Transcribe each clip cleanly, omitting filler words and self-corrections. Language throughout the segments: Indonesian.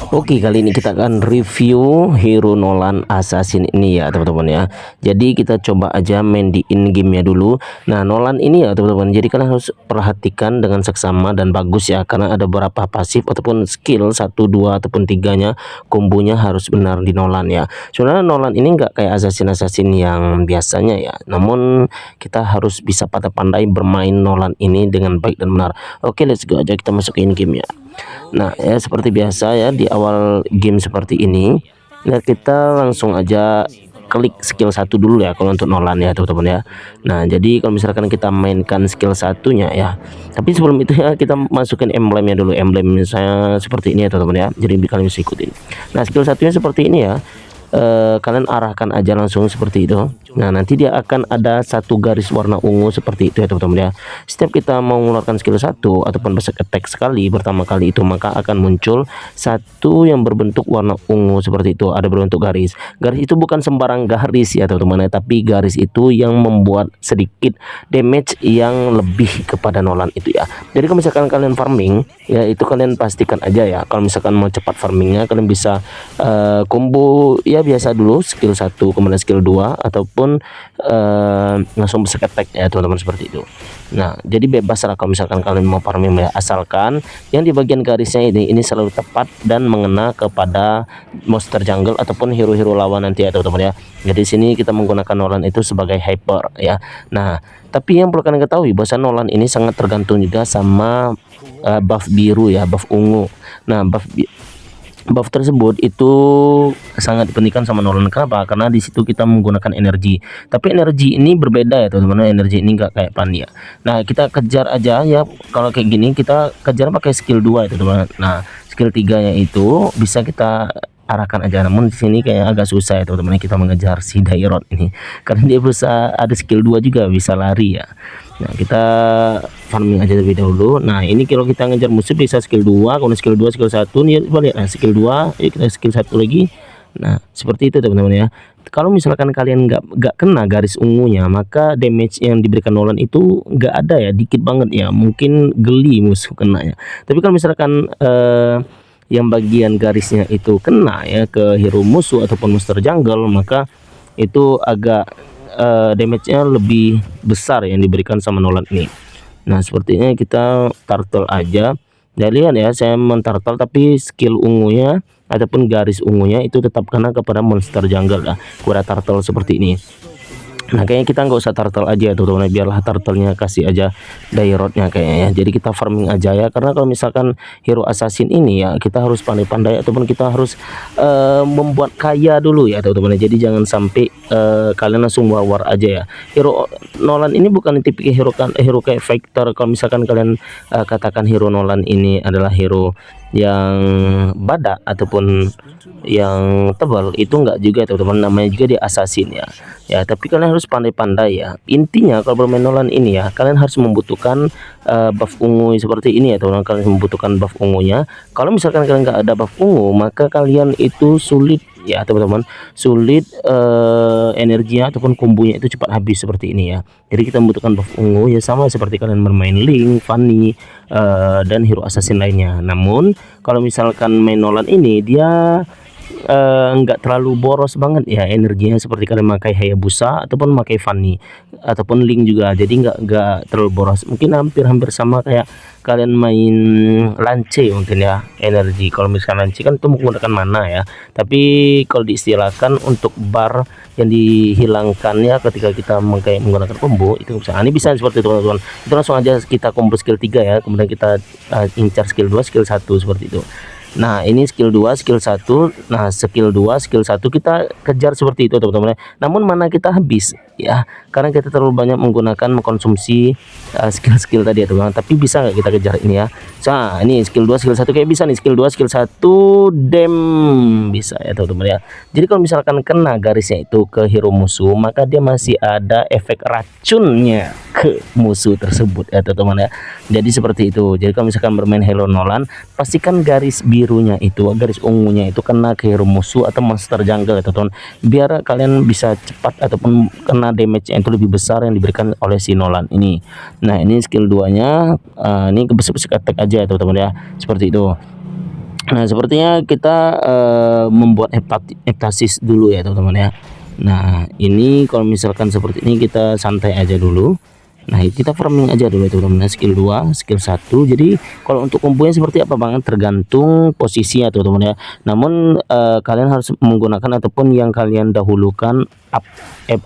Oke, kali ini kita akan review hero Nolan Assassin ini ya teman-teman ya. Jadi kita coba aja main di in game-nya dulu. Nah, Nolan ini ya teman-teman, jadi kalian harus perhatikan dengan seksama dan bagus ya, karena ada beberapa pasif ataupun skill 1, 2 ataupun 3-nya kombonya harus benar di Nolan ya. Sebenarnya Nolan ini nggak kayak assassin yang biasanya ya, namun kita harus bisa pandai-pandai bermain Nolan ini dengan baik dan benar. Oke, let's go aja kita masuk ke in game ya. Nah ya, seperti biasa ya, di awal game seperti ini ya kita langsung aja klik skill 1 dulu ya kalau untuk Nolan ya teman-teman ya. Nah, jadi kalau misalkan kita mainkan skill satunya ya, tapi sebelum itu ya kita masukin emblemnya dulu. Emblem misalnya seperti ini ya teman-teman ya, jadi kalian bisa ikutin. Nah, skill satunya seperti ini ya. Kalian arahkan aja langsung seperti itu. Nah, nanti dia akan ada satu garis warna ungu seperti itu ya teman-teman ya. Setiap kita mau mengeluarkan skill 1 ataupun basic attack sekali pertama kali itu, maka akan muncul satu yang berbentuk warna ungu seperti itu, ada berbentuk garis. Garis itu bukan sembarang garis ya teman-teman ya, tapi garis itu yang membuat sedikit damage yang lebih kepada Nolan itu ya. Jadi kalau misalkan kalian farming ya, itu kalian pastikan aja ya, kalau misalkan mau cepat farmingnya kalian bisa combo ya biasa dulu, skill 1 kemudian skill 2 ataupun langsung basic attack ya teman-teman, seperti itu. Nah, jadi bebas lah kalau misalkan kalian mau farming ya, asalkan yang di bagian garisnya ini selalu tepat dan mengena kepada monster jungle ataupun hero-hero lawan nanti ya teman-teman ya. Jadi sini kita menggunakan Nolan itu sebagai hyper ya. Nah, tapi yang perlu kalian ketahui bahwa Nolan ini sangat tergantung juga sama buff biru ya, buff ungu. Nah, buff tersebut itu sangat dipentingkan sama Nolan. Kenapa? Karena di situ kita menggunakan energi. Tapi energi ini berbeda ya teman-teman. Energi ini enggak kayak pan ya. Nah, kita kejar aja ya. Kalau kayak gini kita kejar pakai skill 2 itu teman-teman. Nah, skill 3-nya itu bisa kita arahkan aja, namun di sini kayak agak susah ya teman-teman, kita mengejar si Dairot ini karena dia bisa ada skill 2 juga, bisa lari ya. Nah, kita farming aja terlebih dahulu. Nah, ini kalau kita ngejar musuh bisa skill 2, kemudian skill 2 skill 1 nih balik. Nah, skill 2 yuk kita skill 1 lagi. Nah, seperti itu teman-teman ya. Kalau misalkan kalian nggak kena garis ungunya, maka damage yang diberikan Nolan itu nggak ada ya, dikit banget ya, mungkin geli musuh kena ya. Tapi kalau misalkan yang bagian garisnya itu kena ya ke hero musuh ataupun monster jungle, maka itu agak damage-nya lebih besar yang diberikan sama Nolan ini. Nah, sepertinya kita turtle aja. Ya, lihat ya, saya menturtle tapi skill ungunya ataupun garis ungunya itu tetap kena kepada monster jungle lah, kuda turtle seperti ini. Nah, kayaknya kita nggak usah turtle aja tuh teman-teman, biarlah turtle-nya kasih aja Dairotnya kayaknya ya. Jadi kita farming aja ya, karena kalau misalkan hero assassin ini ya kita harus pandai-pandai ataupun kita harus membuat kaya dulu ya teman-teman. Jadi jangan sampai kalian langsung war aja ya. Hero Nolan ini bukan tipikal hero kayak fighter. Kalau misalkan kalian katakan hero Nolan ini adalah hero yang badak ataupun yang tebal, itu enggak juga teman-teman, namanya juga dia assassin ya. Ya, tapi kalian harus pandai-pandai ya. Intinya kalau bermain Nolan ini ya, kalian harus membutuhkan buff ungu seperti ini ya teman-teman. Kalian membutuhkan buff ungunya. Kalau misalkan kalian nggak ada buff ungu, maka kalian itu sulit ya teman-teman, sulit energinya ataupun kombonya itu cepat habis seperti ini ya. Jadi kita membutuhkan buff ungu ya, sama seperti kalian bermain Link, Fanny dan hero assassin lainnya. Namun kalau misalkan main Nolan ini dia enggak terlalu boros banget ya energinya, seperti kalian pakai Hayabusa ataupun pakai Fanny ataupun Link juga, jadi enggak terlalu boros. Mungkin hampir sama kayak kalian main Lance mungkin ya energi. Kalau misalkan Lance kan itu menggunakan mana ya, tapi kalau diistilahkan untuk bar yang dihilangkan ya ketika kita menggunakan combo itu bisa. Ini bisa seperti itu teman-teman. Itu langsung aja kita combo skill 3 ya, kemudian kita incar skill 2 skill 1 seperti itu. Nah, ini skill 2 skill 1. Nah, skill 2 skill 1 kita kejar seperti itu teman-teman. Namun mana kita habis ya, karena kita terlalu banyak mengkonsumsi skill tadi ya teman-teman. Tapi bisa nggak kita kejar ini ya. Nah, ini skill 2 skill 1 kayak bisa nih, skill 2 skill 1 bisa ya teman-teman ya. Jadi kalau misalkan kena garisnya itu ke hero musuh, maka dia masih ada efek racunnya ke musuh tersebut ya teman-teman ya. Jadi seperti itu. Jadi kalau misalkan bermain hero Nolan, pastikan garis birunya itu, garis ungunya itu kena ke hero musuh atau monster jungle ya teman-teman, biar kalian bisa cepat ataupun kena damage yang itu lebih besar yang diberikan oleh si Nolan ini. Nah, ini skill 2 nya ini ke basic attack aja ya teman-teman ya, seperti itu. Nah, sepertinya kita membuat heptasis dulu ya teman-teman ya. Nah, ini kalau misalkan seperti ini kita santai aja dulu. Nah, kita farming aja dulu teman-teman, skill 2, skill 1. Jadi kalau untuk kombonya seperti apa Bang, tergantung posisi ya teman-teman ya. Namun kalian harus menggunakan ataupun yang kalian dahulukan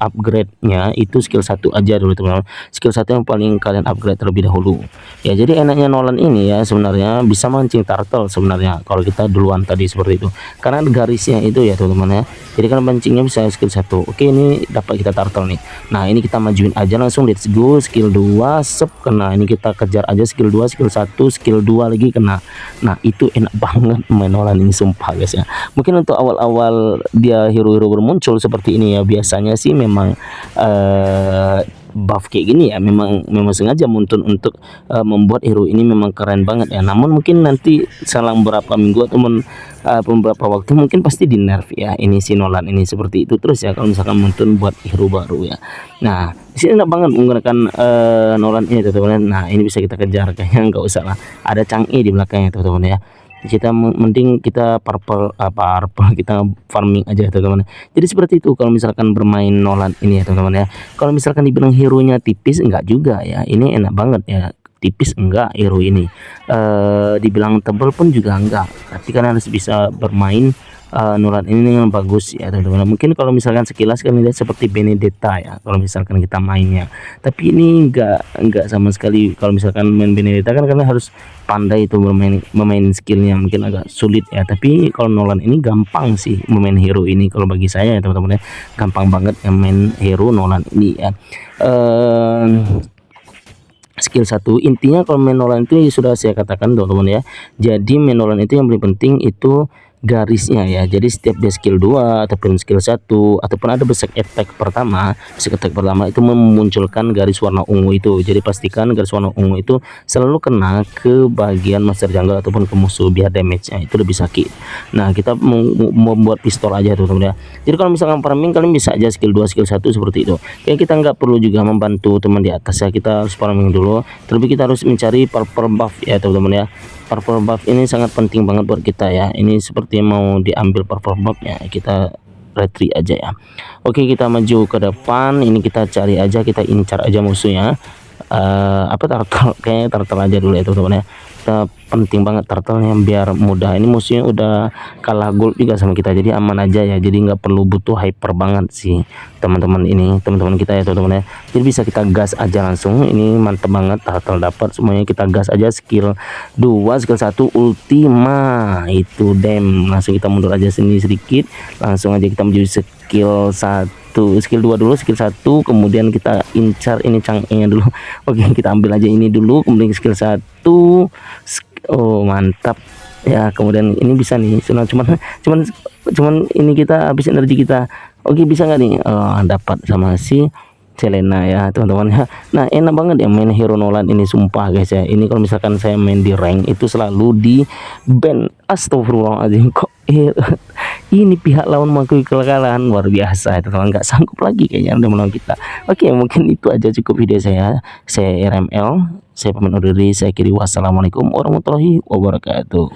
upgrade-nya itu skill 1 aja dulu teman-teman. Skill 1 yang paling kalian upgrade terlebih dahulu. Ya, jadi enaknya Nolan ini ya sebenarnya bisa mancing turtle sebenarnya kalau kita duluan tadi seperti itu. Karena garisnya itu ya teman-teman ya. Jadi kan mancingnya bisa skill 1. Oke, ini dapat kita turtle nih. Nah, ini kita majuin aja langsung, let's go. Skill 2 sep kena, ini kita kejar aja skill 2, skill 1, skill 2 lagi kena. Nah, itu enak banget main Nolan ini sumpah guys ya. Mungkin untuk awal-awal dia hero-hero bermuncul seperti ini ya, biasanya sih memang buff kayak gini ya, memang sengaja muncul untuk membuat hero ini memang keren banget ya. Namun mungkin nanti selang beberapa minggu atau beberapa waktu mungkin pasti di nerf ya ini si Nolan ini seperti itu terus ya kalau misalkan muncul buat hero baru ya. Nah, di sini enak banget menggunakan Nolan ini teman-teman. Nah, ini bisa kita kejar, kayaknya nggak usah lah ada Chang'e di belakangnya teman-teman ya. Kita mending kita purple kita farming aja teman-teman. Jadi seperti itu kalau misalkan bermain Nolan ini ya teman-teman ya. Kalau misalkan dibilang hero nya tipis enggak juga ya, ini enak banget ya. Tipis enggak hero ini, dibilang tebal pun juga enggak, tapi kan harus bisa bermain Nolan ini dengan bagus ya teman-teman. Mungkin kalau misalkan sekilas kan lihat seperti Benedetta ya kalau misalkan kita mainnya, tapi ini enggak sama sekali. Kalau misalkan main Benedetta kan karena harus pandai itu memain skillnya, mungkin agak sulit ya. Tapi kalau Nolan ini gampang sih memain hero ini kalau bagi saya ya teman-teman ya, gampang banget yang main hero Nolan ini ya. Skill 1 intinya kalau main Nolan itu sudah saya katakan teman-teman ya. Jadi main Nolan itu yang paling penting itu garisnya ya. Jadi setiap dia skill 2 ataupun skill 1 ataupun ada basic attack pertama itu memunculkan garis warna ungu itu. Jadi pastikan garis warna ungu itu selalu kena ke bagian master jungle ataupun ke musuh biar damage-nya itu lebih sakit. Nah, kita membuat pistol aja tuh teman-teman ya. Jadi kalau misalkan farming kalian bisa aja skill 2 skill 1 seperti itu. Kayak kita nggak perlu juga membantu teman di atas ya, kita harus farming dulu. Terlebih kita harus mencari purple buff ya teman-teman ya. Purple buff ini sangat penting banget buat kita ya. Ini seperti mau diambil purple buffnya, kita retreat aja ya. Oke, kita maju ke depan. Ini kita cari aja, kita incar aja musuhnya. Apa turtle, kayaknya turtle aja dulu ya teman-teman ya. Kita penting banget turtle-nya biar mudah. Ini musuhnya udah kalah gold juga sama kita, jadi aman aja ya. Jadi nggak perlu butuh hyper banget sih teman-teman ini, teman-teman kita ya teman-teman ya. Jadi bisa kita gas aja langsung. Ini mantep banget, turtle dapat semuanya, kita gas aja skill 2 skill 1 ultima itu dem. Langsung kita mundur aja sini sedikit, langsung aja kita menuju skill 1, skill 2 dulu, skill 1 kemudian kita incar ini Chang'e dulu. Oke, kita ambil aja ini dulu, kemudian skill 1. Oh, mantap ya. Kemudian ini bisa nih, cuman ini kita habis energi kita. Oke, bisa nggak nih? Dapat sama si Selena ya teman-teman ya. Nah, enak banget ya main hero Nolan ini sumpah guys ya. Ini kalau misalkan saya main di rank itu selalu di ban. Astagfirullahaladzim, kok ini pihak lawan mengakui kekalahan, luar biasa itu teman, nggak sanggup lagi kayaknya udah melawan kita. Oke, mungkin itu aja cukup video saya RML, saya pamit undur diri, saya akhiri, wassalamualaikum warahmatullahi wabarakatuh.